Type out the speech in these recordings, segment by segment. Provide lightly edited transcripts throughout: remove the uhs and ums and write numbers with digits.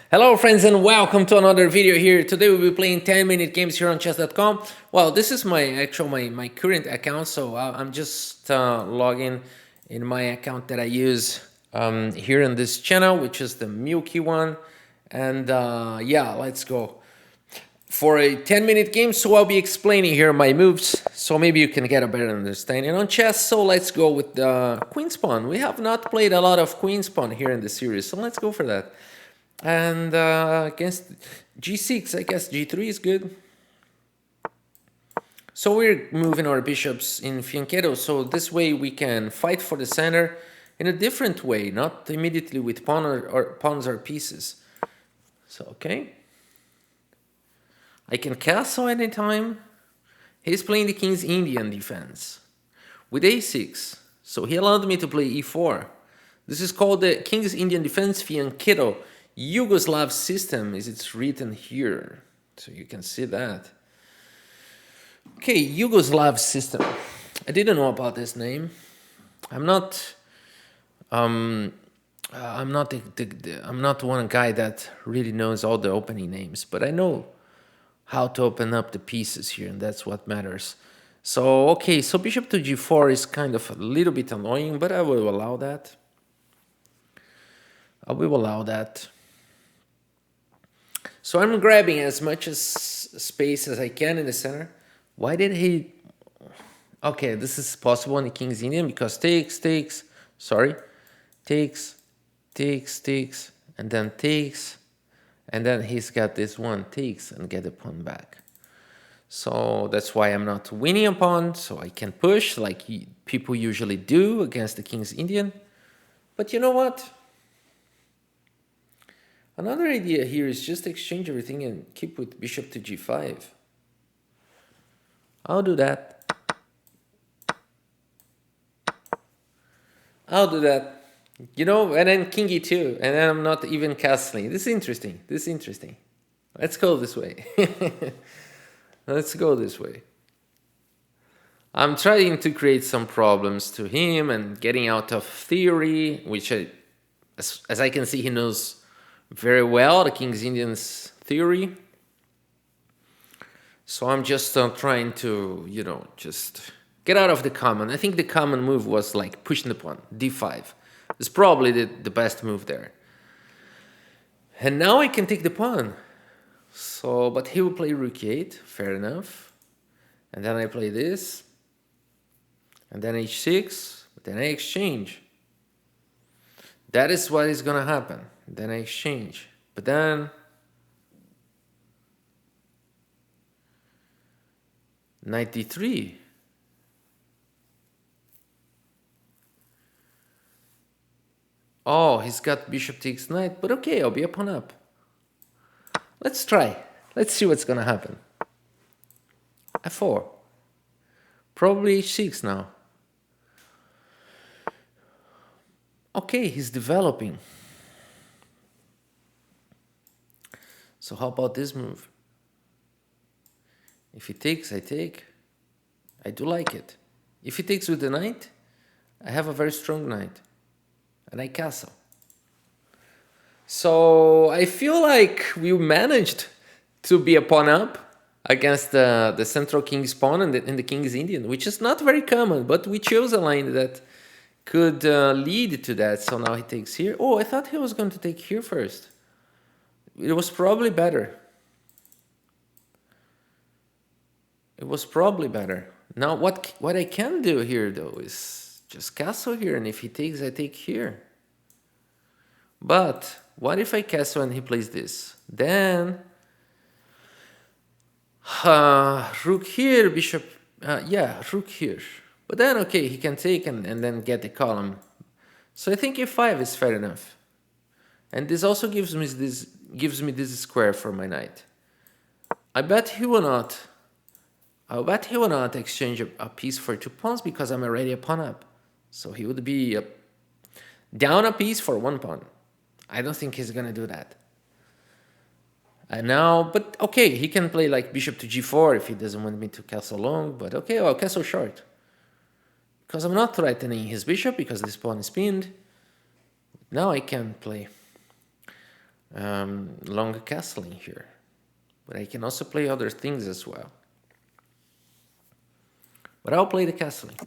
Hello friends and welcome to another video here. Today we'll be playing 10-minute games here on chess.com. Well, this is my current account, so I'm just logging in my account that I use here in this channel, which is the Milky one. And yeah, let's go for a 10-minute game. So I'll be explaining here my moves, so maybe you can get a better understanding on chess. So let's go with the queen pawn. We have not played a lot of queen pawn here in the series, so let's go for that. And against g6, I guess g3 is good. So we're moving our bishops in fianchetto, so this way we can fight for the center in a different way, not immediately with pawns or pieces. So, okay. I can castle anytime. He's playing the King's Indian defense with a6. So he allowed me to play e4. This is called the King's Indian defense fianchetto Yugoslav system, as it's written here. So you can see that. Okay, Yugoslav system. I didn't know about this name. I'm not I'm not one guy that really knows all the opening names, but I know how to open up the pieces here, and that's what matters. So, okay, so bishop to g4 is kind of a little bit annoying, but I will allow that. I will allow that. So I'm grabbing as much as space as I can in the center. Why did he... Okay, this is possible in the King's Indian because takes, and then takes, and then he's got this one, takes, and get the pawn back. So that's why I'm not winning a pawn, so I can push like people usually do against the King's Indian. But you know what? Another idea here is just exchange everything and keep with bishop to g5. I'll do that. I'll do that. You know, and then king e2, and then I'm not even castling. This is interesting. This is interesting. Let's go this way. Let's go this way. I'm trying to create some problems to him and getting out of theory, which as I can see, he knows very well the King's Indian's theory. So I'm just trying to, you know, just get out of the common. I think the common move was like pushing the pawn, d5. It's probably the best move there. And now I can take the pawn. So, but he will play rook e8, fair enough. And then I play this. And then h6, then I exchange. That is what is gonna happen. Then I exchange. But then knight d3. Oh, he's got bishop takes knight, but okay, I'll be a pawn up. Let's try. Let's see what's gonna happen. f4. Probably h6 now. Okay, he's developing. So how about this move? If he takes, I take. I do like it. If he takes with the knight, I have a very strong knight. And I castle. So I feel like we managed to be a pawn up against the central king's pawn and the King's Indian, which is not very common, but we chose a line that could lead to that. So now he takes here. Oh, I thought he was going to take here first. It was probably better. It was probably better. Now what I can do here though is just castle here, and if he takes, I take here. But what if I castle and he plays this? Then rook here, bishop, yeah, rook here. But then okay, he can take and then get the column. So I think e5 is fair enough. And this also gives me this square for my knight. I bet he will not. I'll bet he will not exchange a piece for 2 pawns because I'm already a pawn up. So he would be down a piece for 1 pawn. I don't think he's gonna do that. And now, but okay, he can play like bishop to g4 if he doesn't want me to castle long, but okay, I'll castle short. Because I'm not threatening his bishop because this pawn is pinned. Now I can play. long castling here. But I can also play other things as well. But I'll play the castling.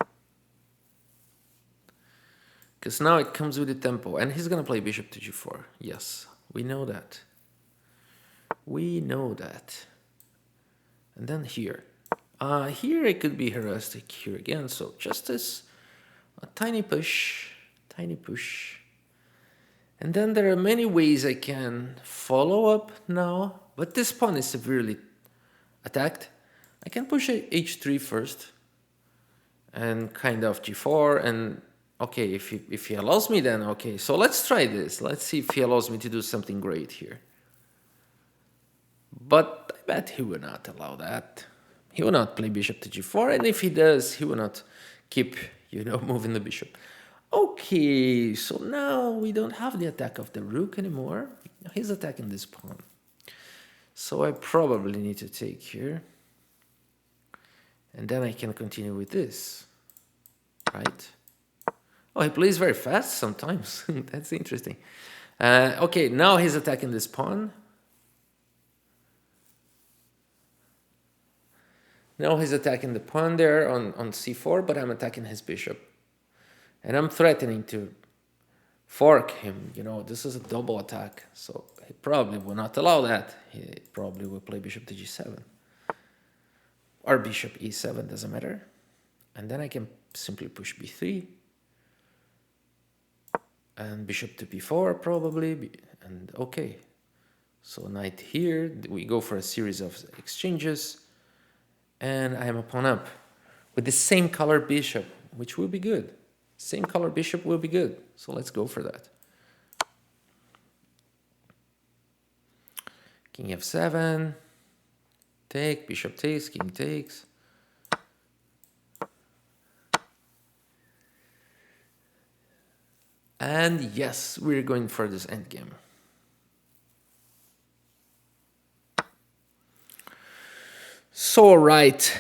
Because now it comes with the tempo. And he's going to play bishop to g4. Yes, we know that. We know that. And then here. Here it could be heuristic here again. So just as a tiny push. Tiny push. And then there are many ways I can follow up now. But this pawn is severely attacked. I can push h3 first. And kind of g4. And okay, if he allows me, then okay. So let's try this. Let's see if he allows me to do something great here. But I bet he will not allow that. He will not play bishop to g4, and if he does, he will not keep, moving the bishop. Okay, so now we don't have the attack of the rook anymore. He's attacking this pawn. So I probably need to take here. And then I can continue with this, right? Oh, he plays very fast sometimes. That's interesting. Okay, now he's attacking this pawn. Now he's attacking the pawn there on c4, but I'm attacking his bishop. And I'm threatening to fork him. This is a double attack. So he probably will not allow that. He probably will play bishop to g7. Or bishop e7, doesn't matter. And then I can simply push b3. And bishop to b4 probably. And okay. So knight here. We go for a series of exchanges. And I am a pawn up with the same color bishop, which will be good. Same color bishop will be good. So let's go for that. King f7. Take, bishop takes, king takes. And yes, we're going for this endgame. So, right.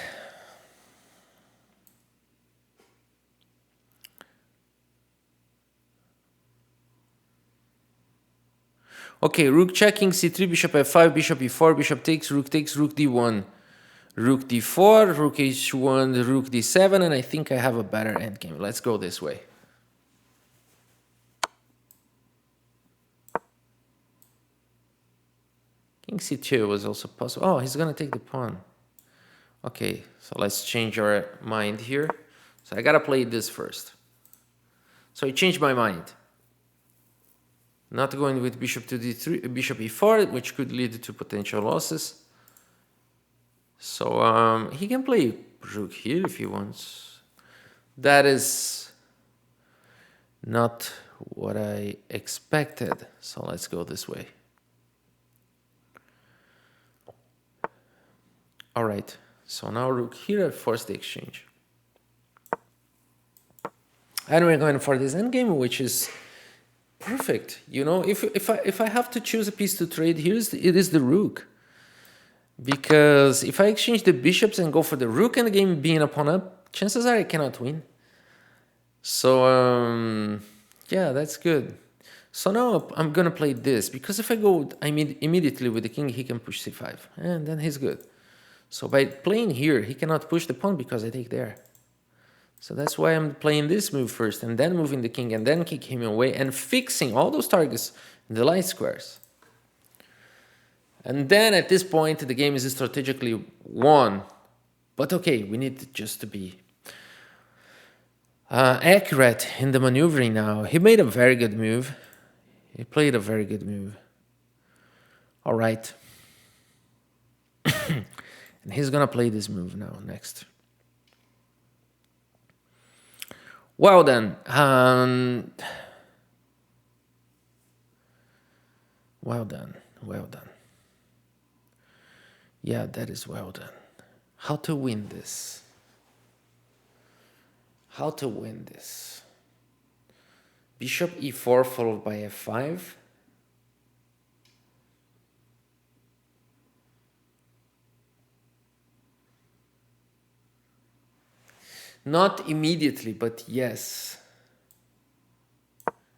Okay, rook checking, c3, bishop f5, bishop e4, bishop takes, rook d1, rook d4, rook h1, rook d7, and I think I have a better endgame. Let's go this way. King c2 was also possible. Oh, he's gonna take the pawn. Okay, so let's change our mind here. So I gotta play this first. So I changed my mind. Not going with bishop to d3, bishop e4, which could lead to potential losses. So he can play rook here if he wants. That is not what I expected. So let's go this way. All right. So now rook here, force the exchange. And we're going for this endgame, which is perfect. If I have to choose a piece to trade, it is the rook. Because if I exchange the bishops and go for the rook and the game being a pawn up, chances are I cannot win. So yeah, that's good. So now I'm gonna play this, because if I go immediately with the king, he can push c5, and then he's good. So by playing here, he cannot push the pawn because I take there. So that's why I'm playing this move first, and then moving the king, and then kick him away, and fixing all those targets in the light squares. And then at this point, the game is strategically won. But okay, we need just to be accurate in the maneuvering now. He made a very good move. He played a very good move. All right. And he's gonna play this move now, next. Well then. Well done. Well done. Yeah, that is well done. How to win this? How to win this? Bishop e4 followed by f5. Not immediately, but yes.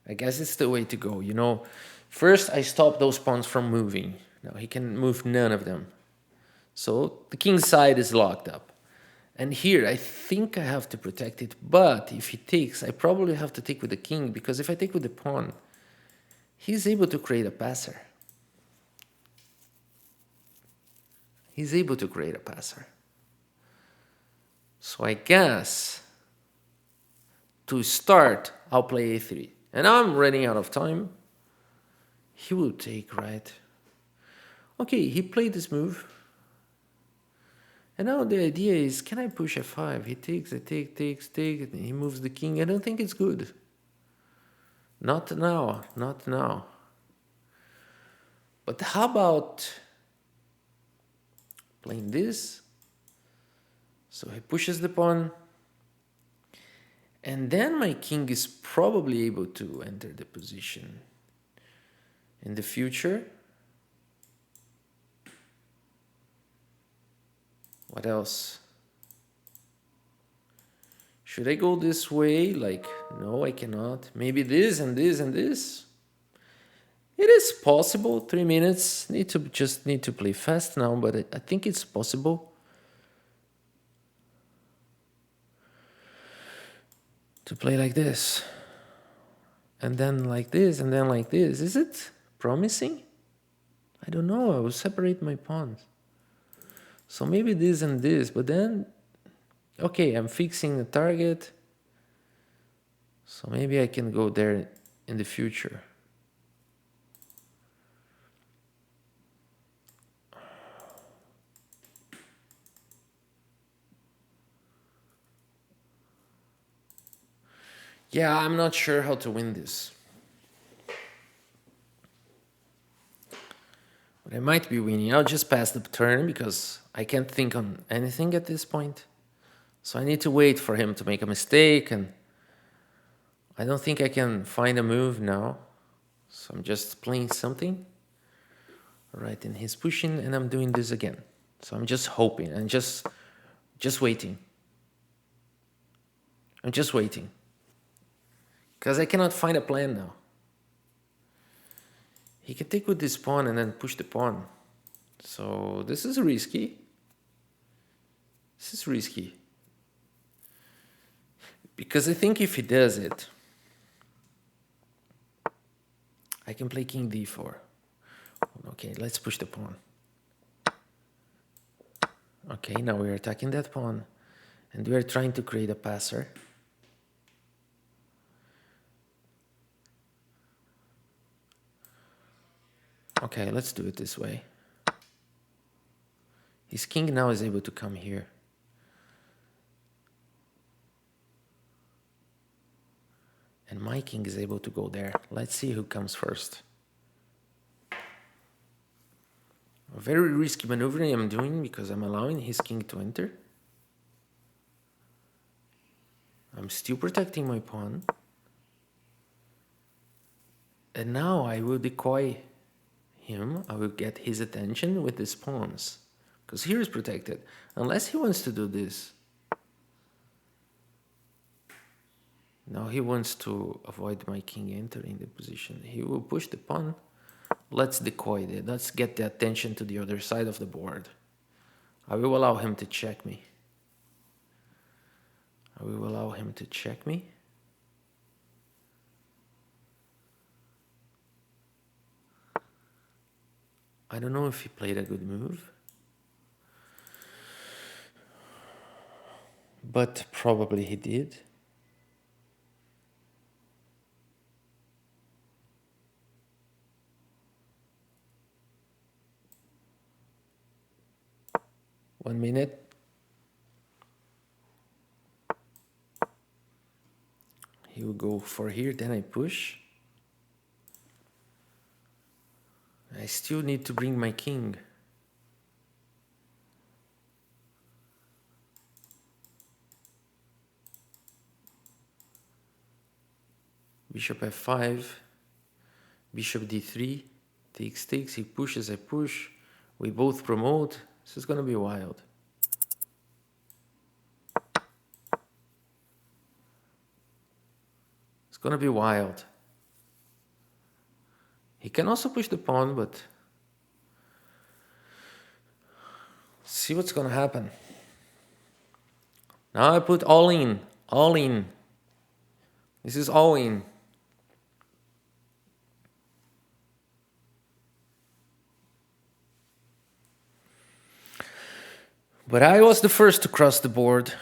I guess it's the way to go. First, I stop those pawns from moving. Now he can move none of them. So the king's side is locked up. And here, I think I have to protect it. But if he takes, I probably have to take with the king, because if I take with the pawn, he's able to create a passer. He's able to create a passer. So I guess to start, I'll play a3. And now I'm running out of time. He will take, right? Okay, he played this move. And now the idea is, can I push f5? He takes, I take, takes, and he moves the king. I don't think it's good. Not now, not now. But how about playing this? So he pushes the pawn. And then my king is probably able to enter the position. In the future, what else? Should I go this way? Like, no, I cannot. Maybe this and this and this. It is possible. 3 minutes. Need to play fast now, but I think it's possible to play like this, and then like this, and then like this. Is it promising? I don't know. I will separate my pawns. So maybe this and this, but then, okay, I'm fixing the target. So maybe I can go there in the future. Yeah, I'm not sure how to win this. But I might be winning. I'll just pass the turn because I can't think on anything at this point. So I need to wait for him to make a mistake, and I don't think I can find a move now. So I'm just playing something. Right, and he's pushing, and I'm doing this again. So I'm just hoping and just waiting. I'm just waiting. Because I cannot find a plan now. He can take with this pawn and then push the pawn. So this is risky. This is risky. Because I think if he does it, I can play king d4. Okay, let's push the pawn. Okay, now we're attacking that pawn. And we're trying to create a passer. Okay, let's do it this way. His king now is able to come here. And my king is able to go there. Let's see who comes first. A very risky maneuvering I'm doing because I'm allowing his king to enter. I'm still protecting my pawn. And now I will decoy him. I will get his attention with these pawns. Because here is protected. Unless he wants to do this. Now he wants to avoid my king entering the position. He will push the pawn. Let's decoy it. Let's get the attention to the other side of the board. I will allow him to check me. I will allow him to check me. I don't know if he played a good move. But probably he did. One minute. He will go for here, then I push. I still need to bring my king. Bishop f5, bishop d3, takes, he pushes, I push. We both promote. This is gonna be wild. It's gonna be wild. He can also push the pawn, but see what's gonna happen. Now I put all in, all in. This is all in. But I was the first to cross the board.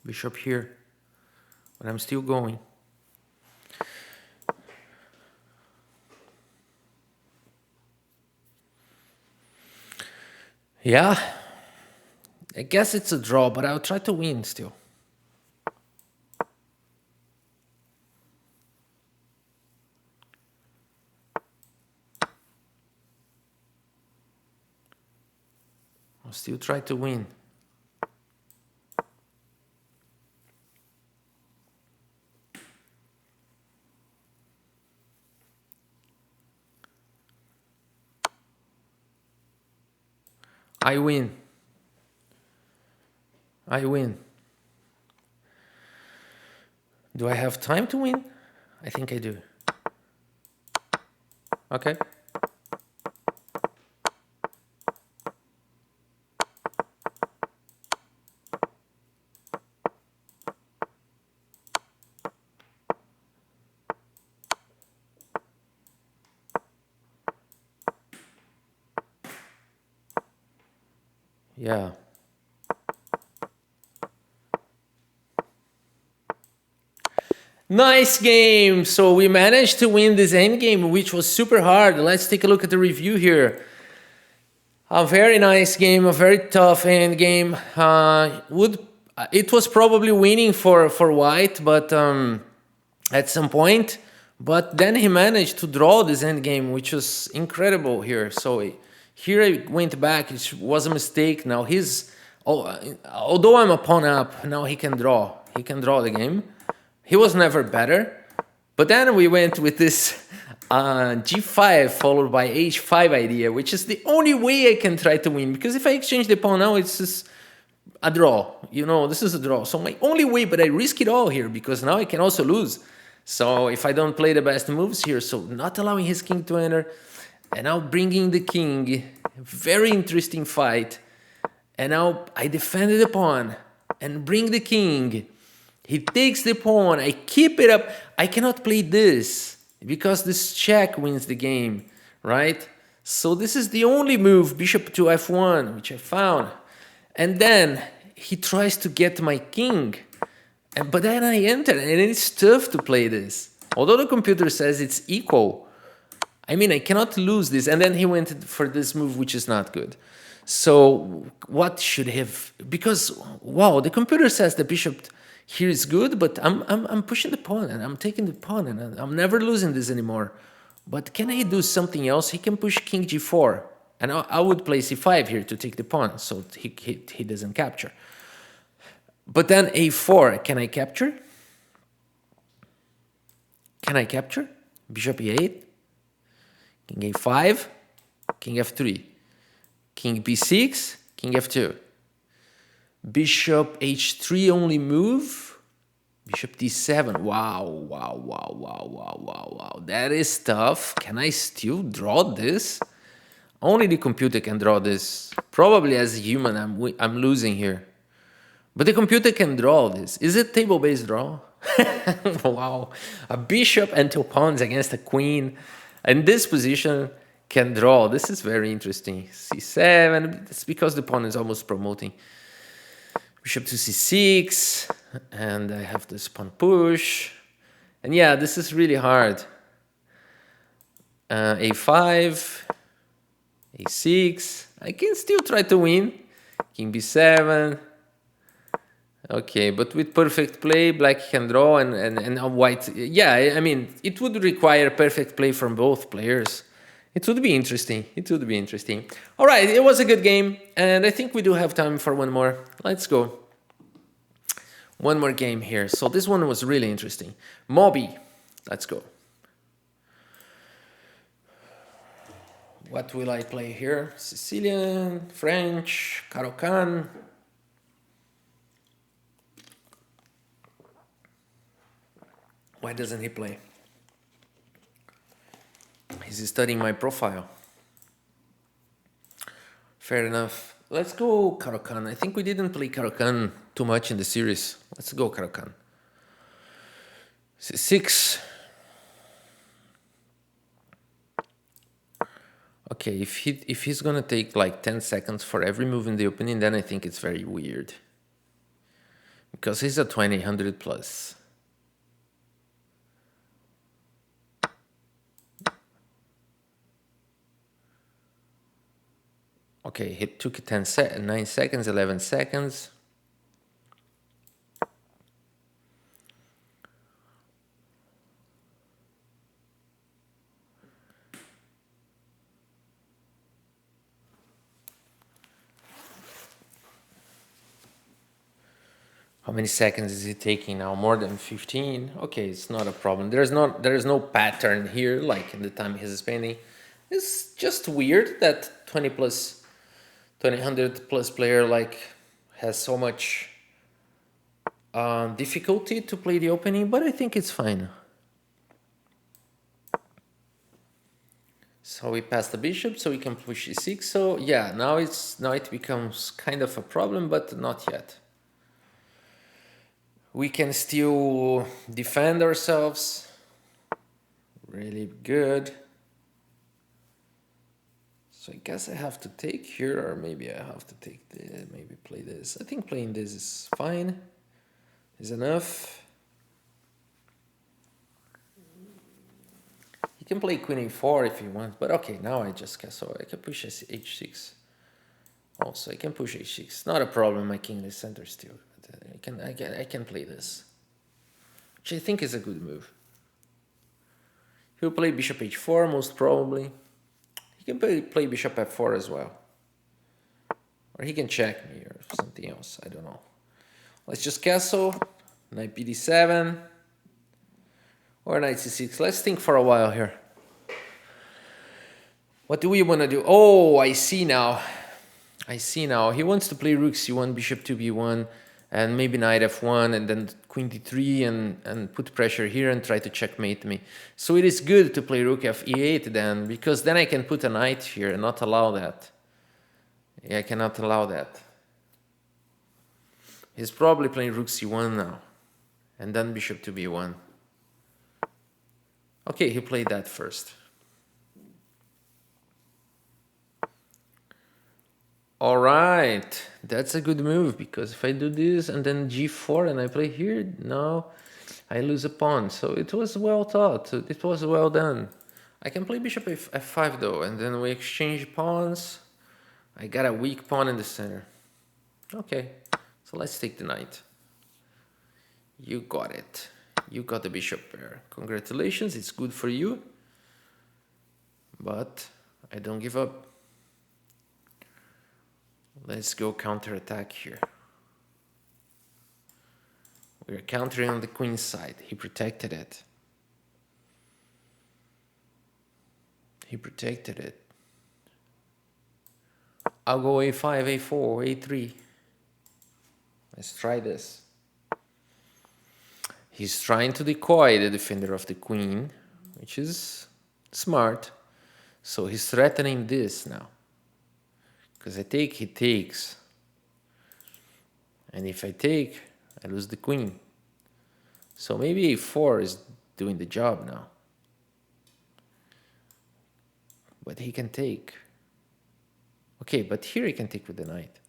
Bishop here. But I'm still going. Yeah. I guess it's a draw, but I'll try to win still. I'll still try to win. I win. I win. Do I have time to win? I think I do. Okay. Yeah. Nice game. So we managed to win this endgame, which was super hard. Let's take a look at the review here. A very nice game, a very tough endgame. It was probably winning for white, but at some point. But then he managed to draw this endgame, which was incredible here. So here I went back. It was a mistake. Now although I'm a pawn up, now he can draw. He can draw the game. He was never better. But then we went with this g5 followed by h5 idea, which is the only way I can try to win. Because if I exchange the pawn now, it's just a draw. You know, this is a draw. So my only way, but I risk it all here because now I can also lose. So if I don't play the best moves here, so not allowing his king to enter, and now bringing the king, very interesting fight. And now I defended the pawn and bring the king. He takes the pawn, I keep it up. I cannot play this because this check wins the game, right? So this is the only move, bishop to f1, which I found. And then he tries to get my king. But then I enter, and it's tough to play this. Although the computer says it's equal, I mean, I cannot lose this. And then he went for this move, which is not good. So what should have... Because, wow, the computer says the bishop here is good, but I'm pushing the pawn, and I'm taking the pawn, and I'm never losing this anymore. But can I do something else? He can push king g4, and I would play c5 here to take the pawn, so he doesn't capture. But then a4, can I capture? Can I capture? Bishop e8, king a5, king f3, king b6, king f2. Bishop h3 only move. Bishop d7. Wow, wow, wow, wow, wow, wow, wow. That is tough. Can I still draw this? Only the computer can draw this. Probably as a human, I'm losing here. But the computer can draw this. Is it table-based draw? Wow. A bishop and two pawns against a queen. In this position, can draw. This is very interesting. C7. It's because the pawn is almost promoting. Bishop to C6. And I have this pawn push. And yeah, this is really hard. A5. A6. I can still try to win. King B7. Okay, but with perfect play, black can draw and white. Yeah, I mean, it would require perfect play from both players. It would be interesting. It would be interesting. All right, it was a good game, and I think we do have time for one more. Let's go. One more game here. So this one was really interesting. Moby. Let's go. What will I play here? Sicilian, French, Caro-Kann. Why doesn't he play? He's studying my profile. Fair enough. Let's go Caro-Kann. I think we didn't play Caro-Kann too much in the series. Let's go Caro-Kann. C6. Okay, if he's gonna take like 10 seconds for every move in the opening, then I think it's very weird. Because he's a 2000 plus. Okay, he took 9 seconds, 11 seconds. How many seconds is it taking now? More than 15? Okay, it's not a problem. There is no pattern here like in the time he's spending. It's just weird that 2000 plus player like has so much difficulty to play the opening, but I think it's fine. So we pass the bishop, so we can push e6. So yeah, now it becomes kind of a problem, but not yet. We can still defend ourselves. Really good. So I guess I have to take here, or maybe I have to take this, maybe play this. I think playing this is fine. Is enough. He can play queen a4 if he wants, but okay, now I just castle. I can push h6. Also, I can push h6. Not a problem. My king is center still. I can play this, which I think is a good move. He'll play bishop h4 most probably. He can play bishop f4 as well, or he can check me or something else. I don't know. Let's just castle. Knight bd7 or knight c6. Let's think for a while here. What do we want to do? Oh, I see now. I see now. He wants to play rook c1, bishop 2b1, and maybe knight f1, and then queen d3, and put pressure here and try to checkmate me. So it is good to play rook fe8 then, because then I can put a knight here and not allow that. Yeah, I cannot allow that. He's probably playing rook c1 now, and then bishop 2b1. Okay, he played that first. All right, that's a good move, because if I do this and then g4 and I play here, now I lose a pawn. So it was well thought. It was well done. I can play bishop f5 though, and then we exchange pawns. I got a weak pawn in the center. Okay, so let's take the knight. You got it. You got the bishop pair. Congratulations, it's good for you. But I don't give up. Let's go counterattack here. We're countering on the queen's side. He protected it. He protected it. I'll go a5, a4, a3. Let's try this. He's trying to decoy the defender of the queen, which is smart. So he's threatening this now. Because I take, he takes. And if I take, I lose the queen. So maybe a4 is doing the job now. but he can take. Okay, but here he can take with the knight.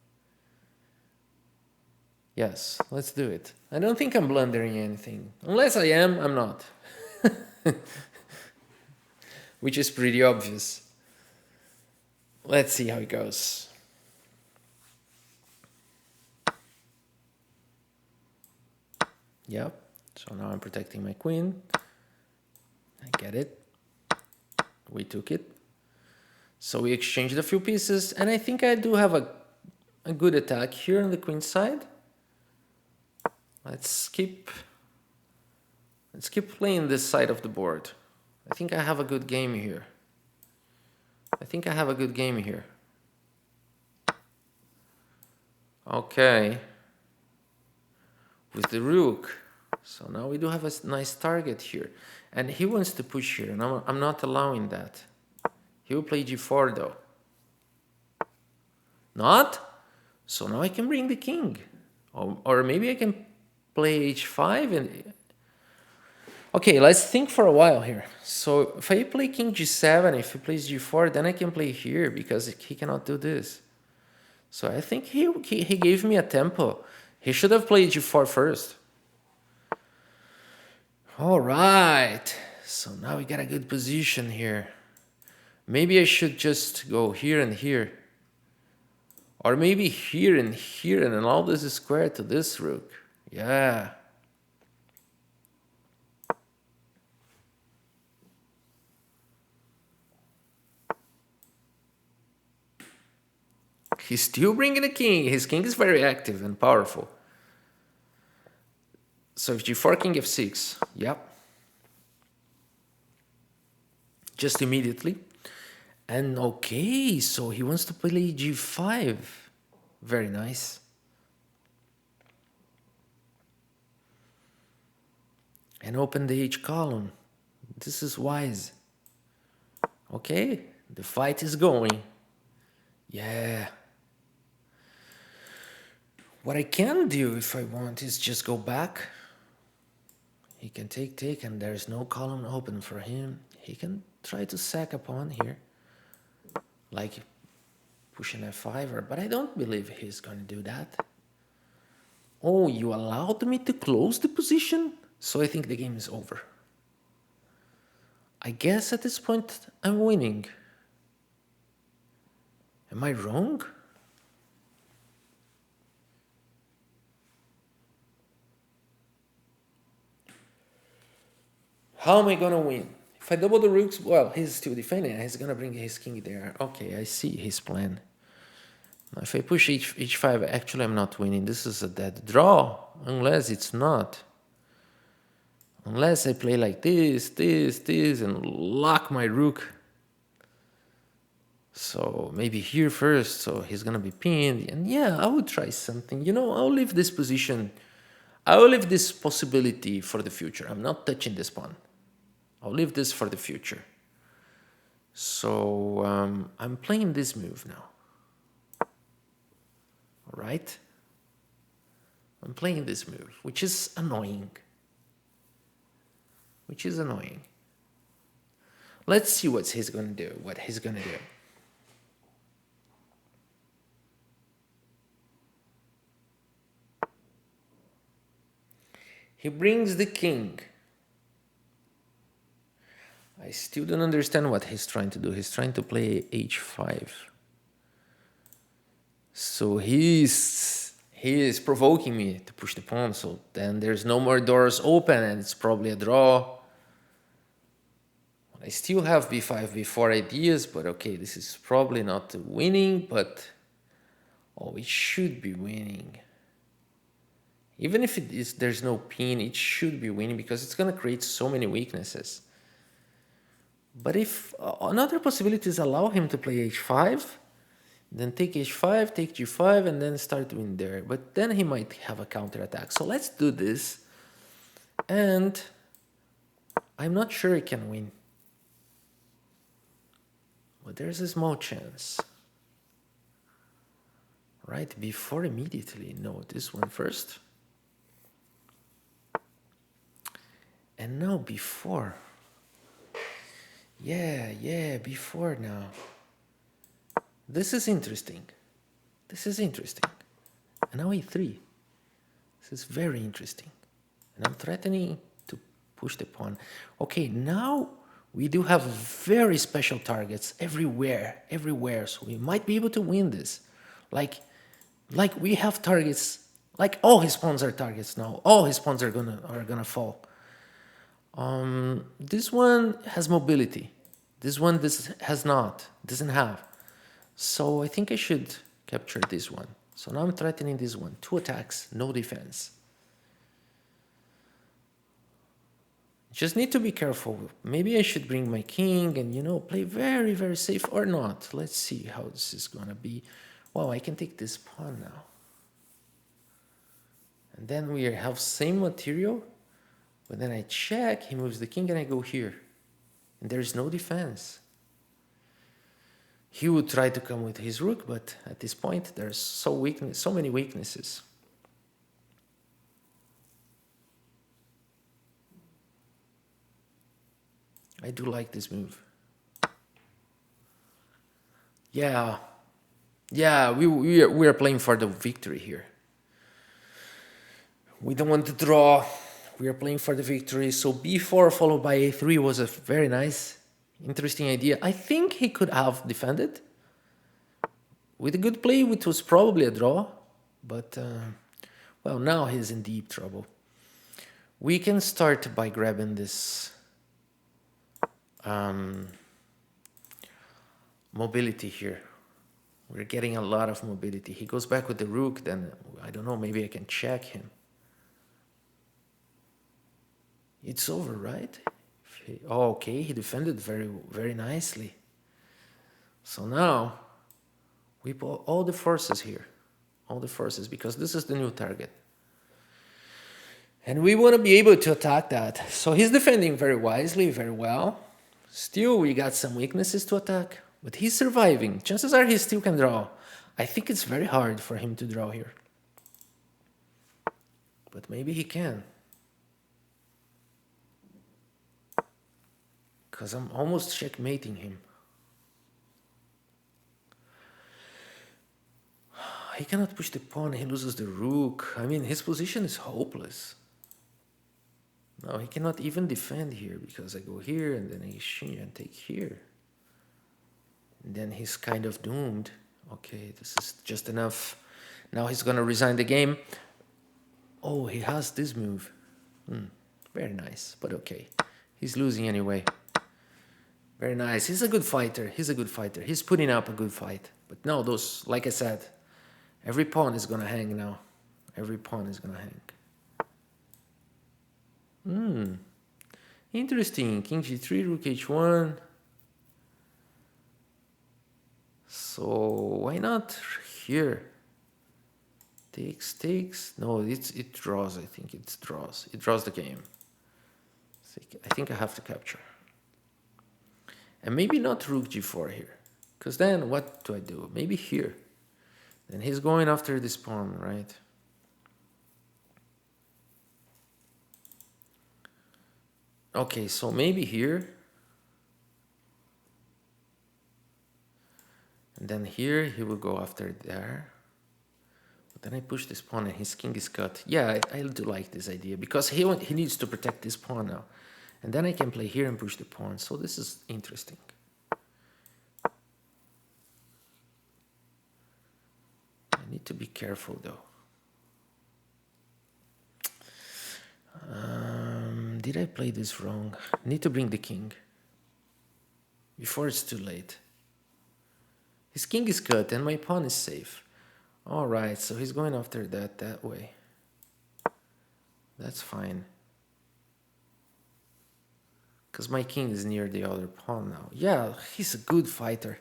Yes, let's do it. I don't think I'm blundering anything. Unless I am, I'm not. Which is pretty obvious. Let's see how it goes. Yep. So now I'm protecting my queen. I get it. We took it. So we exchanged a few pieces, and I think I do have a good attack here on the queen side. Let's keep playing this side of the board. I think I have a good game here. Okay. With the rook. So now we do have a nice target here. And he wants to push here, and I'm not allowing that. He will play g4 though. Not? So now I can bring the king. Or maybe I can play h5 and... Okay, let's think for a while here. So if I play king g7, if he plays g4, then I can play here because he cannot do this. So I think he gave me a tempo. He should have played g4 first. All right. So now we got a good position here. Maybe I should just go here and here. Or maybe here and here and allow this square to this rook. Yeah. He's still bringing the king. His king is very active and powerful. So if g4, king f6. Yep. Just immediately. And okay, so he wants to play g5. Very nice. And open the h column. This is wise. Okay, the fight is going. Yeah. What I can do if I want is just go back. He can take, and there's no column open for him. He can try to sack a pawn here. Like push an f5, but I don't believe he's going to do that. Oh, you allowed me to close the position? So I think the game is over. I guess at this point I'm winning. Am I wrong? How am I gonna win? If I double the rooks, well, he's still defending. He's gonna bring his king there. Okay, I see his plan. Now, if I push h5, actually I'm not winning. This is a dead draw, unless it's not. Unless I play like this, and lock my rook. So maybe here first, so he's gonna be pinned. And yeah, I would try something. You know, I'll leave this position. I will leave this possibility for the future. I'm not touching this pawn. I'll leave this for the future. So I'm playing this move now. All right? I'm playing this move, which is annoying. Let's see what he's gonna do. He brings the king. I still don't understand what he's trying to do. He's trying to play h5. So he is provoking me to push the pawn. So then there's no more doors open, and it's probably a draw. I still have b5, b4 ideas, but okay, this is probably not winning, but oh, it should be winning. Even if there's no pin, it should be winning because it's gonna create so many weaknesses. But if another possibility is allow him to play h5, then take h5, take g5, and then start win there. But then he might have a counterattack. So let's do this. And I'm not sure he can win. But there's a small chance. Right, before immediately. No, this one first. And now before. Yeah, before now. This is interesting. This is interesting. And now e3. This is very interesting. And I'm threatening to push the pawn. Okay, now we do have very special targets everywhere. So we might be able to win this. Like we have targets, like all his pawns are targets now. All his pawns are gonna fall. This one has mobility. This has not, doesn't have. So I think I should capture this one. So now I'm threatening this one. 2 attacks, no defense. Just need to be careful. Maybe I should bring my king and, play very, very safe or not. Let's see how this is gonna be. Wow, I can take this pawn now. And then we have same material, but then I check, he moves the king and I go here. And there's no defense. He would try to come with his rook, but at this point there's so many weaknesses. I do like this move. Yeah, we are playing for the victory here. We don't want to draw. We are playing for the victory. So b4 followed by a3 was a very nice, interesting idea. I think he could have defended. With a good play, which was probably a draw. But, well, now he's in deep trouble. We can start by grabbing this mobility here. We're getting a lot of mobility. He goes back with the rook, then I don't know, maybe I can check him. It's over, right? Oh, okay, he defended very, very nicely. So now we put all the forces here. All the forces, because this is the new target. And we want to be able to attack that. So he's defending very wisely, very well. Still, we got some weaknesses to attack. But he's surviving. Chances are he still can draw. I think it's very hard for him to draw here. But maybe he can. Because I'm almost checkmating him. He cannot push the pawn, he loses the rook. I mean, his position is hopeless. No, he cannot even defend here because I go here and then I exchange and take here. And then he's kind of doomed. Okay, this is just enough. Now he's gonna resign the game. Oh, he has this move. Very nice, but okay. He's losing anyway. Very nice. He's a good fighter. He's putting up a good fight. But no, those, like I said, every pawn is gonna hang now. Every pawn is gonna hang. Interesting. King g3, rook h1. So why not here? Takes. No, it draws. I think it draws. It draws the game. I think I have to capture. And maybe not rook g4 here. Because then what do I do? Maybe here. Then he's going after this pawn, right? Okay, so maybe here. And then here he will go after there. But then I push this pawn and his king is cut. Yeah, I do like this idea because he needs to protect this pawn now. And then I can play here and push the pawn. So this is interesting. I need to be careful though. Did I play this wrong? I need to bring the king before it's too late. His king is cut and my pawn is safe. All right, so he's going after that way. That's fine. Because my king is near the other pawn now. Yeah, he's a good fighter.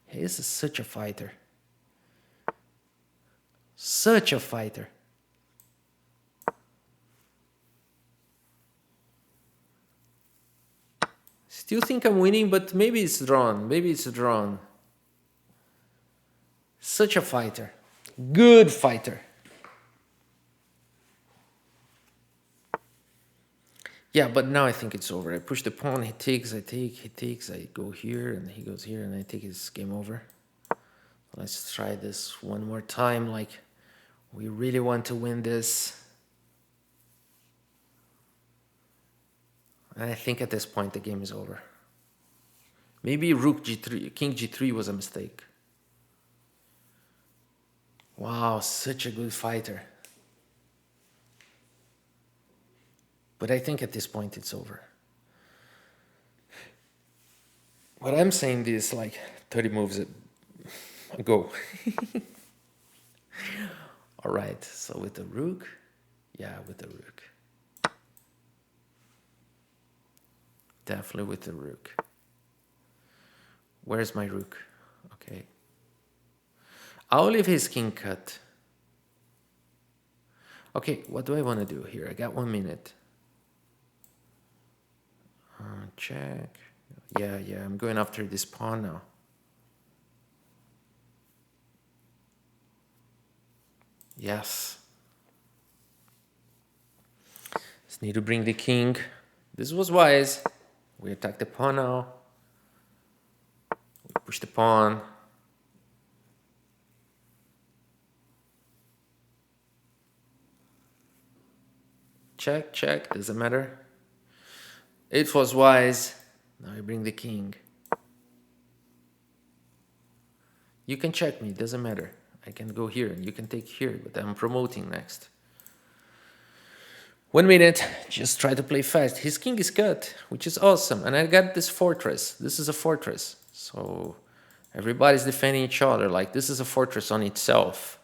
He is such a fighter. Such a fighter. Still think I'm winning, but maybe it's drawn. Maybe it's drawn. Such a fighter. Good fighter. Yeah, but now I think it's over. I push the pawn, he takes, I take, he takes, I go here, and he goes here, and I take his game over. Let's try this one more time, like we really want to win this. And I think at this point the game is over. Maybe rook g3, king g3 was a mistake. Wow, such a good fighter. But I think at this point it's over. What I'm saying is like 30 moves ago. All right, so with the rook, yeah, with the rook. Definitely with the rook. Where's my rook? Okay. I'll leave his king cut. Okay, what do I want to do here? I got 1 minute. Check. Yeah, I'm going after this pawn now. Yes. Just need to bring the king. This was wise. We attack the pawn now. We push the pawn. Check, check, doesn't matter. It was wise. Now I bring the king. You can check me, doesn't matter. I can go here and you can take here, but I'm promoting next. 1 minute, just try to play fast. His king is cut, which is awesome. And I got this fortress. This is a fortress. So everybody's defending each other. Like this is a fortress on itself.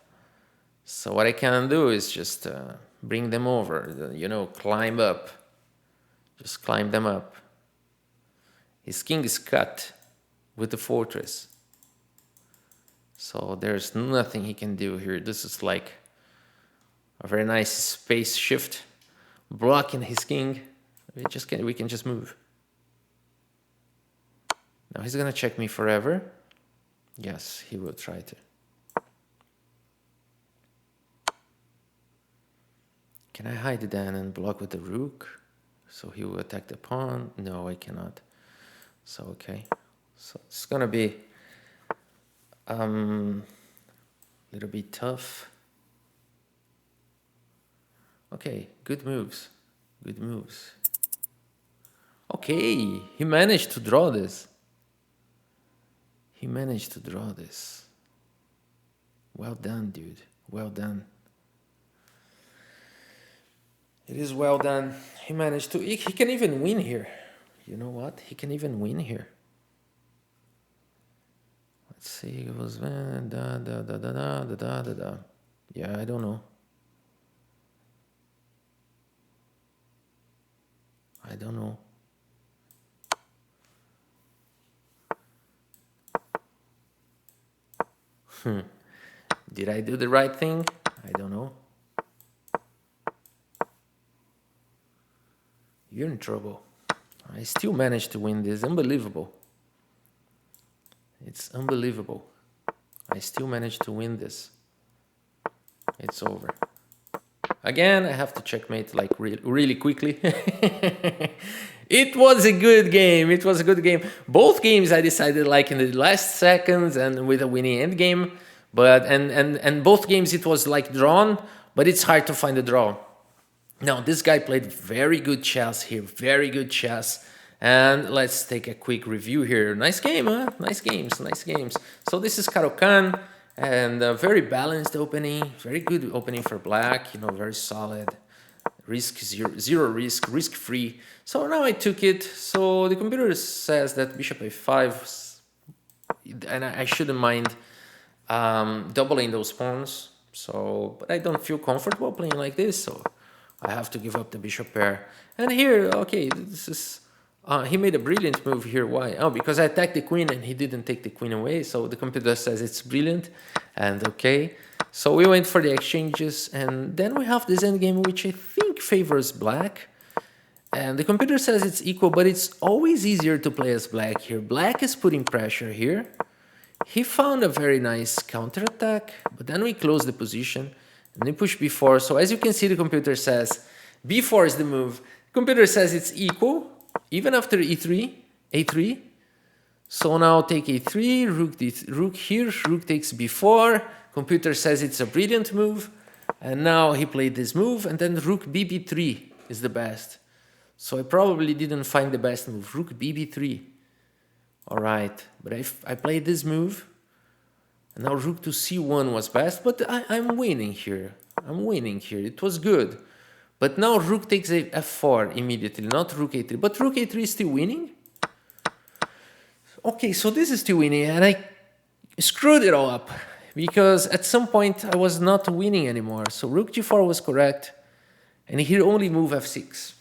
So what I can do is just bring them over, you know, climb up. Just climb them up. His king is cut with the fortress. So there's nothing he can do here. This is like a very nice space shift, blocking his king. We can just move. Now he's gonna check me forever. Yes, he will try to. Can I hide then and block with the rook? So he will attack the pawn. No, I cannot. So okay. So it's gonna be a little bit tough. Okay, good moves. Good moves. Okay, he managed to draw this. He managed to draw this. Well done, dude. Well done. It is well done. He managed to... He can even win here. You know what? He can even win here. Let's see. It was... Yeah, I don't know. I don't know. Did I do the right thing? I don't know. You're in trouble. I still managed to win this. Unbelievable. It's unbelievable. I still managed to win this. It's over. Again, I have to checkmate like really quickly. It was a good game. It was a good game. Both games I decided like in the last seconds and with a winning end game. But and both games it was like drawn, but it's hard to find a draw. Now this guy played very good chess here, very good chess. And let's take a quick review here. Nice game, huh? Nice games, nice games. So this is Caro-Kann, and a very balanced opening, very good opening for black, you know, very solid. Risk zero risk, risk-free. So now I took it. So the computer says that bishop a5, and I shouldn't mind doubling those pawns. So, but I don't feel comfortable playing like this, so I have to give up the bishop pair. And here, okay, this is... he made a brilliant move here. Why? Oh, because I attacked the queen and he didn't take the queen away. So the computer says it's brilliant. And okay. So we went for the exchanges. And then we have this endgame, which I think favors black. And the computer says it's equal, but it's always easier to play as black here. Black is putting pressure here. He found a very nice counterattack, but then we close the position and we push b4. So as you can see, the computer says b4 is the move. Computer says it's equal, even after a3. So now take a3, rook here, rook takes b4. Computer says it's a brilliant move. And now he played this move, and then rook bb3 is the best. So I probably didn't find the best move, rook bb3. All right, but I played this move, and now rook to c1 was best, but I'm winning here. I'm winning here. It was good. But now rook takes a f4 immediately, not rook a3. But rook a3 is still winning. Okay, so this is still winning, and I screwed it all up because at some point I was not winning anymore. So rook g4 was correct, and here only move f6.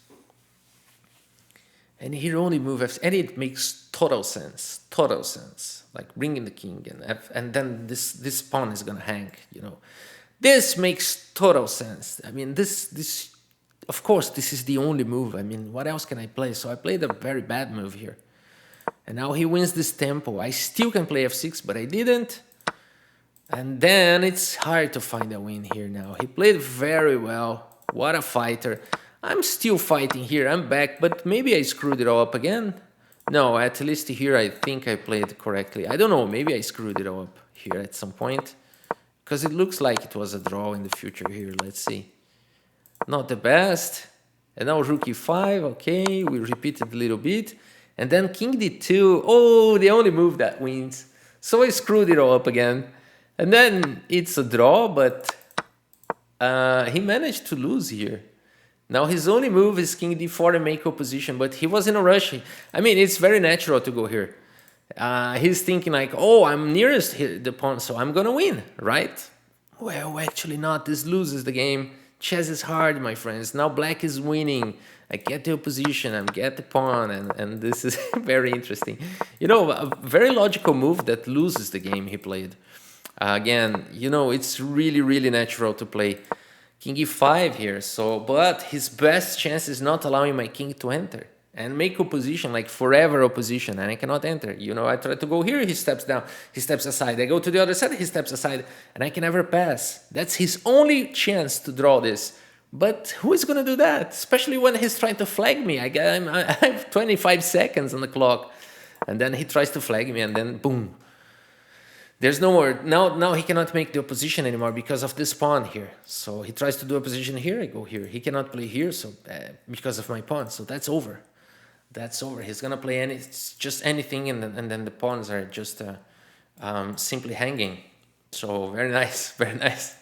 And here only move f6, and it makes total sense, like bringing the king and then this pawn is gonna hang, you know. This makes total sense. I mean, this of course this is the only move. I mean, what else can I play? So I played a very bad move here, and now he wins this tempo. I still can play f6, but I didn't. And then it's hard to find a win here now. He played very well. What a fighter. I'm still fighting here. I'm back, but maybe I screwed it all up again. No, at least here I think I played correctly. I don't know, maybe I screwed it all up here at some point, because it looks like it was a draw in the future here. Let's see. Not the best. And now rook e5, okay, we repeated a little bit. And then king d2, oh, the only move that wins. So I screwed it all up again. And then it's a draw, but he managed to lose here. Now his only move is king d4 and make opposition, but he was in a rush. I mean, it's very natural to go here. He's thinking like, oh, I'm nearest here, the pawn, so I'm gonna win, right? Well, actually not. This loses the game. Chess is hard, my friends. Now black is winning. I get the opposition, I get the pawn, and this is very interesting. You know, a very logical move that loses the game he played. Again, you know, it's really, really natural to play king e5 here. So, but his best chance is not allowing my king to enter and make opposition, like forever opposition, and I cannot enter. You know, I try to go here, he steps down, he steps aside. I go to the other side, he steps aside, and I can never pass. That's his only chance to draw this. But who is going to do that? Especially when he's trying to flag me. I have 25 seconds on the clock, and then he tries to flag me, and then boom. There's no more. Now he cannot make the opposition anymore because of this pawn here. So he tries to do opposition here, I go here. He cannot play here, so because of my pawn. So that's over. That's over. He's gonna play just anything, and then the pawns are just simply hanging. So very nice, very nice,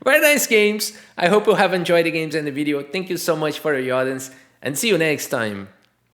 very nice games. I hope you have enjoyed the games and the video. Thank you so much for your audience, and see you next time.